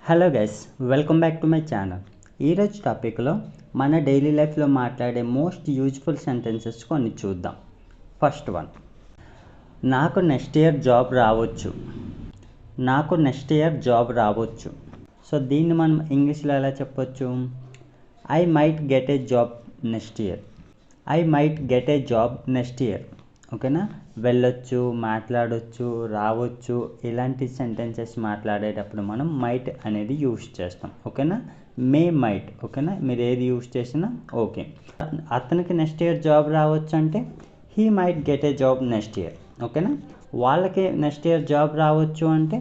Hello guys, welcome back to my channel. ఈరోజు టాపిక్లో మన డైలీ లైఫ్లో మాట్లాడే మోస్ట్ యూజ్ఫుల్ సెంటెన్సెస్ కొన్ని చూద్దాం. ఫస్ట్ వన్, నాకు నెక్స్ట్ ఇయర్ జాబ్ రావచ్చు. నాకు నెక్స్ట్ ఇయర్ జాబ్ రావచ్చు. సో దీన్ని మనం ఇంగ్లీష్లో ఎలా చెప్పొచ్చు? I might get a job next year. I might get a job next year. ఓకేనా? వెళ్ళొచ్చు, మాట్లాడవచ్చు, రావచ్చు, ఇలాంటి సెంటెన్సెస్ మాట్లాడేటప్పుడు మనం మైట్ అనేది యూస్ చేస్తాం. ఓకేనా? May might. ఓకేనా? మీరు ఏది యూస్ చేసినా ఓకే. అతనికి నెక్స్ట్ ఇయర్ జాబ్ రావచ్చు అంటే he might get a job next year. ఓకేనా? వాళ్ళకి నెక్స్ట్ ఇయర్ జాబ్ రావచ్చు అంటే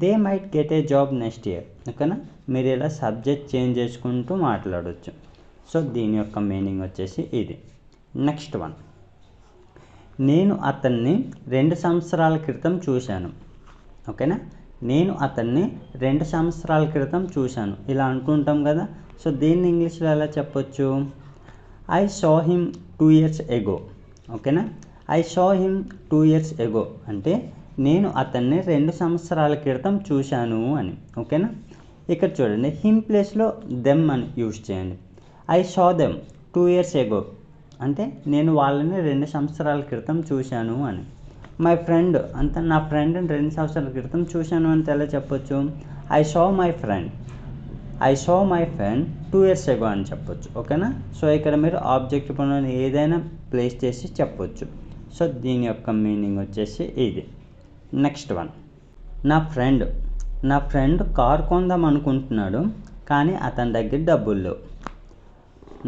they might get a job next year. ఓకేనా? మీరు ఇలా సబ్జెక్ట్ చేంజ్ చేసుకుంటూ మాట్లాడవచ్చు. సో దీని యొక్క మీనింగ్ వచ్చేసి ఇది. నెక్స్ట్ వన్, నేను అతన్ని 2 సంవత్సరాల క్రితం చూశాను. ఓకేనా? నేను అతన్ని 2 సంవత్సరాల క్రితం చూశాను ఇలా అనుకుంటాం కదా. సో దీన్ని ఇంగ్లీష్లో ఎలా చెప్పొచ్చు? I saw him 2 years ago. ఓకేనా? I saw him 2 years ago అంటే నేను అతన్ని 2 సంవత్సరాల క్రితం చూశాను అని. ఓకేనా? ఇక్కడ చూడండి, హిమ్ ప్లేస్లో దెమ్ అని యూజ్ చేయండి. I saw them 2 years ago అంటే నేను వాళ్ళని 2 సంవత్సరాల క్రితం చూశాను అని. మై ఫ్రెండ్ అంటే నా ఫ్రెండ్ని 2 సంవత్సరాల క్రితం చూశాను అంటే ఎలా చెప్పొచ్చు? I saw my friend. I saw my friend 2 years ago అని చెప్పొచ్చు. ఓకేనా? సో ఇక్కడ మీరు ఆబ్జెక్ట్ ప్రొనౌన్ ఏదైనా ప్లేస్ చేసి చెప్పొచ్చు. సో దీని యొక్క మీనింగ్ వచ్చేసి ఇది. నెక్స్ట్ వన్, నా ఫ్రెండ్ కార్ కొందాం అనుకుంటున్నాడు కానీ అతని దగ్గర డబ్బులు లేవు.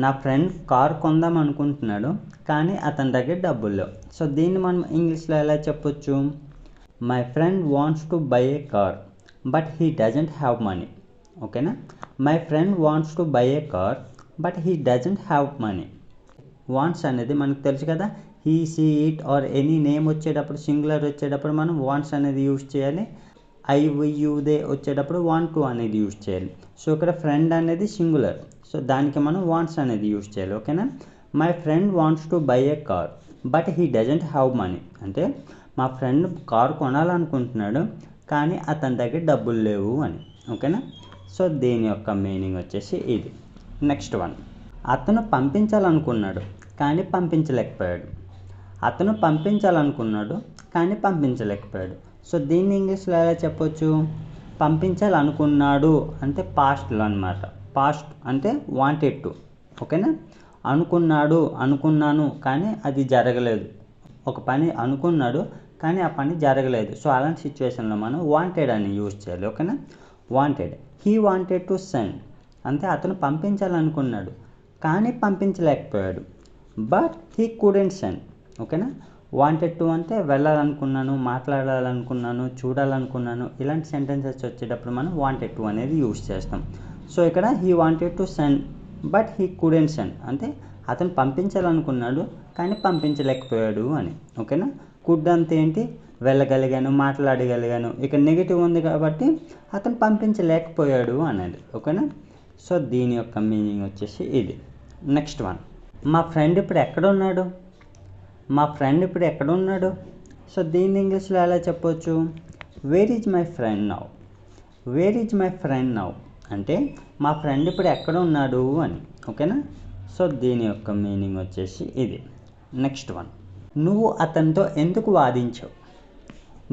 నా ఫ్రెండ్ కార్ కొందాం అనుకుంటున్నాడు కానీ అతని దగ్గర డబ్బులు లేవు. సో దీన్ని మనం ఇంగ్లీష్లో ఎలా చెప్పొచ్చు? My friend wants to buy a car but he doesn't have money. ఓకేనా? My friend wants to buy a car but he doesn't have money. Wants అనేది మనకు తెలుసు కదా. He, she, it or any name వచ్చేటప్పుడు, singular వచ్చేటప్పుడు మనం wants అనేది use చేయాలి. ఐ, వి, యూ, దే వచ్చేటప్పుడు వాంట్ టు అనేది యూజ్ చేయాలి. సో ఇక్కడ ఫ్రెండ్ అనేది సింగులర్, సో దానికి మనం వాంట్స్ అనేది యూజ్ చేయాలి. ఓకేనా? My friend wants to buy a car but he doesn't have money అంటే మా ఫ్రెండ్ కార్ కొనాలనుకుంటున్నాడు కానీ అతని దగ్గర డబ్బులు లేవు అని. ఓకేనా? సో దీని యొక్క మీనింగ్ వచ్చేసి ఇది. నెక్స్ట్ వన్, అతను పంపించాలనుకున్నాడు కానీ పంపించలేకపోయాడు. అతను పంపించాలనుకున్నాడు కానీ పంపించలేకపోయాడు. సో దీన్ని ఇంగ్లీష్లో ఎలా చెప్పొచ్చు? పంపించాలనుకున్నాడు అంటే పాస్ట్లో అనమాట. పాస్ట్ అంటే వాంటెడ్ టు. ఓకేనా? అనుకున్నాడు, అనుకున్నాను కానీ అది జరగలేదు. ఒక పని అనుకున్నాడు కానీ ఆ పని జరగలేదు. సో అలాంటి సిచ్యువేషన్లో మనం వాంటెడ్ అని యూజ్ చేయాలి. ఓకేనా? Wanted. He wanted to send అంటే అతను పంపించాలనుకున్నాడు కానీ పంపించలేకపోయాడు. But he couldn't send. ఓకేనా? వాంటెడ్ టు అంటే వెళ్ళాలనుకున్నాను, మాట్లాడాలనుకున్నాను, చూడాలనుకున్నాను, ఇలాంటి సెంటెన్సెస్ వచ్చేటప్పుడు మనం వాంటెడ్ టు అనేది యూజ్ చేస్తాం. సో ఇక్కడ he wanted to send but he couldn't send అంటే అతను పంపించాలనుకున్నాడు కానీ పంపించలేకపోయాడు అని. ఓకేనా? కుడ్ అంటే ఏంటి? వెళ్ళగలిగాను, మాట్లాడగలిగాను. ఇక్కడ నెగిటివ్ ఉంది కాబట్టి అతను పంపించలేకపోయాడు అనేది. ఓకేనా? సో దీని యొక్క మీనింగ్ వచ్చేసి ఇది. నెక్స్ట్ వన్, మా ఫ్రెండ్ ఇప్పుడు ఎక్కడున్నాడు? మా ఫ్రెండ్ ఇప్పుడు ఎక్కడున్నాడు? సో దీన్ని ఇంగ్లీష్లో ఎలా చెప్పొచ్చు? Where is my friend now. Where is my friend now అంటే మా ఫ్రెండ్ ఇప్పుడు ఎక్కడ ఉన్నాడు అని. ఓకేనా? సో దీని యొక్క మీనింగ్ వచ్చేసి ఇది. నెక్స్ట్ వన్, నువ్వు అతనితో ఎందుకు వాదించావు?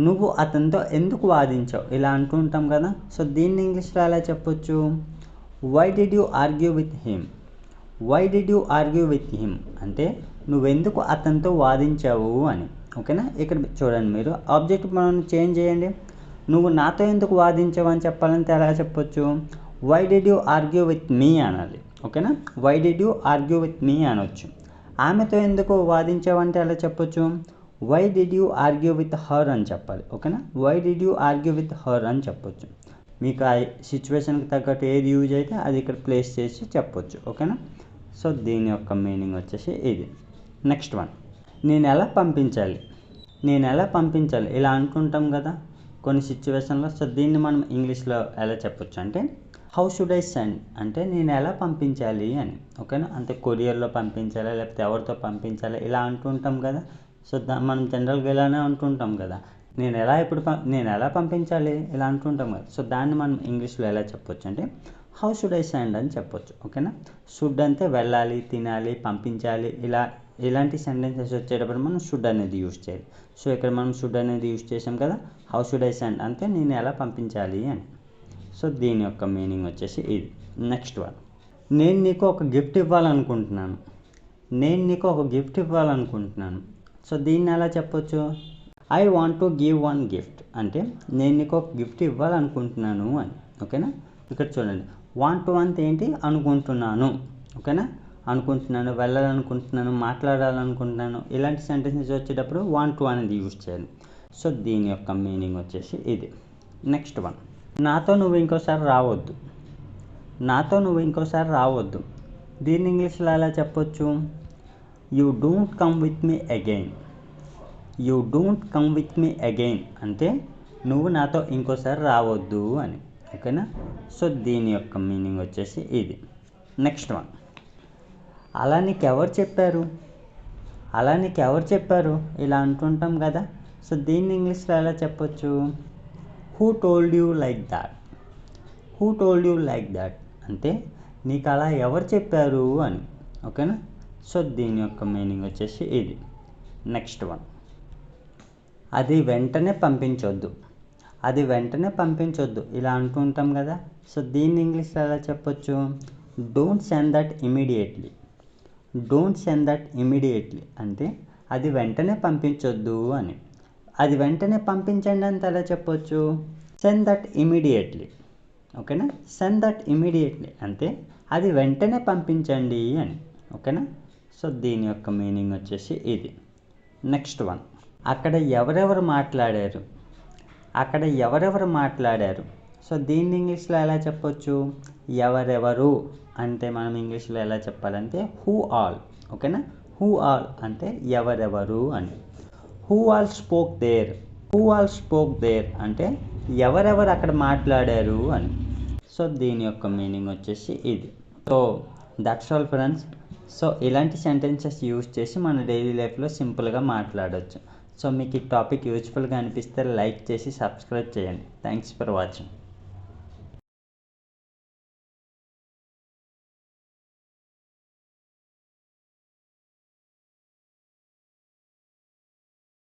నువ్వు అతనితో ఎందుకు వాదించావు ఇలా అంటుంటాం కదా. సో దీన్ని ఇంగ్లీష్లో ఎలా చెప్పొచ్చు? Why did you argue with him. Why did you argue with him అంటే నువ్వెందుకు అతనితో వాదించావు అని. ఓకేనా? ఇక్కడ చూడండి, మీరు ఆబ్జెక్ట్ మనం చేంజ్ చేయండి. నువ్వు నాతో ఎందుకు వాదించావు అని చెప్పాలంటే ఎలా చెప్పొచ్చు? Why did you argue with me అనాలి. ఓకేనా? Why did you argue with me అనొచ్చు. ఆమెతో ఎందుకు వాదించావు అంటే ఎలా చెప్పొచ్చు? Why did you argue with her అని చెప్పాలి. ఓకేనా? Why did you argue with her అని చెప్పొచ్చు. మీకు ఆ సిచ్యువేషన్కి తగ్గట్టు ఏది యూజ్ అయితే అది ఇక్కడ ప్లేస్ చేసి చెప్పొచ్చు. ఓకేనా? సో దీని యొక్క మీనింగ్ వచ్చేసి ఇది. నెక్స్ట్ వన్, నేను ఎలా పంపించాలి? నేను ఎలా పంపించాలి ఇలా అనుకుంటాం కదా కొన్ని సిచ్యువేషన్లో. సో దీన్ని మనం ఇంగ్లీష్లో ఎలా చెప్పొచ్చు అంటే హౌ షుడ్ ఐ సెండ్ అంటే నేను ఎలా పంపించాలి అని. ఓకేనా? అంటే కొరియర్లో పంపించాలి, లేకపోతే ఎవరితో పంపించాలి ఇలా అంటుంటాం కదా. సో మనం జనరల్గా ఇలానే అంటుంటాం కదా. నేను ఎలా పంపించాలి ఇలా అంటుంటాం కదా. సో దాన్ని మనం ఇంగ్లీష్లో ఎలా చెప్పొచ్చు అంటే హౌ షుడ్ ఐ సెండ్ అని చెప్పొచ్చు. ఓకేనా. షుడ్ అంటే వెళ్ళాలి, తినాలి, పంపించాలి, ఇలాంటి సెంటెన్సెస్ వచ్చేటప్పుడు మనం షుడ్ అనేది యూజ్ చేయాలి. సో ఇక్కడ మనం షుడ్ అనేది యూజ్ చేసాం కదా. హౌ షుడ్ ఐ సెండ్ అంటే నేను ఎలా పంపించాలి అని. సో దీని యొక్క మీనింగ్ వచ్చేసి ఇది. నెక్స్ట్ వన్, నేను నీకు ఒక గిఫ్ట్ ఇవ్వాలనుకుంటున్నాను. సో దీన్ని ఎలా చెప్పొచ్చు? I want to give one gift అంటే నేను నీకు ఒక గిఫ్ట్ ఇవ్వాలనుకుంటున్నాను అని. ఓకేనా. ఇక్కడ చూడండి, వాంట్ టు అంటే ఏంటి? అనుకుంటున్నాను. ఓకేనా. అనుకుంటున్నాను, వెళ్ళాలనుకుంటున్నాను, మాట్లాడాలనుకుంటున్నాను, ఇలాంటి సెంటెన్సెస్ వచ్చేటప్పుడు వాంట్ టు అనేది యూజ్ చేయాలి. సో దీని యొక్క మీనింగ్ వచ్చేసి ఇది. నెక్స్ట్ వన్, నాతో నువ్వు ఇంకోసారి రావద్దు. దీన్ని ఇంగ్లీష్లో ఎలా చెప్పొచ్చు? You don't come with me again అంటే నువ్వు నాతో ఇంకోసారి రావద్దు అని. ఓకేనా. సో దీని యొక్క మీనింగ్ వచ్చేసి ఇది. నెక్స్ట్ వన్, అలా నీకు ఎవరు చెప్పారు ఇలా అంటుంటాం కదా. సో దీన్ని ఇంగ్లీష్లో ఎలా చెప్పొచ్చు? Who told you like that అంటే నీకు అలా ఎవరు చెప్పారు అని. ఓకేనా. సో దీని యొక్క మీనింగ్ వచ్చేసి ఇది. నెక్స్ట్ వన్, అది వెంటనే పంపించొద్దు ఇలా అంటుంటాం కదా. సో దీన్ని ఇంగ్లీష్లో ఎలా చెప్పొచ్చు? డోంట్ సెండ్ దట్ ఇమీడియట్లీ అంటే అది వెంటనే పంపించొద్దు అని. అది వెంటనే పంపించండి అంటే ఎలా చెప్పొచ్చు? Send that immediately. ఓకేనా. సెండ్ దట్ ఇమీడియట్లీ అంటే అది వెంటనే పంపించండి అని. ఓకేనా. సో దీని యొక్క మీనింగ్ వచ్చేసి ఇది. నెక్స్ట్ వన్, అక్కడ ఎవరెవరు మాట్లాడారు. సో దీన్ని ఇంగ్లీష్లో ఎలా చెప్పొచ్చు? ఎవరెవరు అంటే మనం ఇంగ్లీష్లో ఎలా చెప్పాలంటే హూ ఆల్. ఓకేనా. హూ ఆల్ అంటే ఎవరెవరు అని. హూ ఆల్ స్పోక్ దేర్ అంటే ఎవరెవరు అక్కడ మాట్లాడారు అని. సో దీని యొక్క మీనింగ్ వచ్చేసి ఇది. So that's all friends. So ఇలాంటి సెంటెన్సెస్ యూజ్ చేసి మన డైలీ లైఫ్లో సింపుల్గా మాట్లాడవచ్చు. సో మీకు ఈ టాపిక్ యూజ్ఫుల్గా అనిపిస్తే లైక్ చేసి సబ్స్క్రైబ్ చేయండి. Thanks for watching.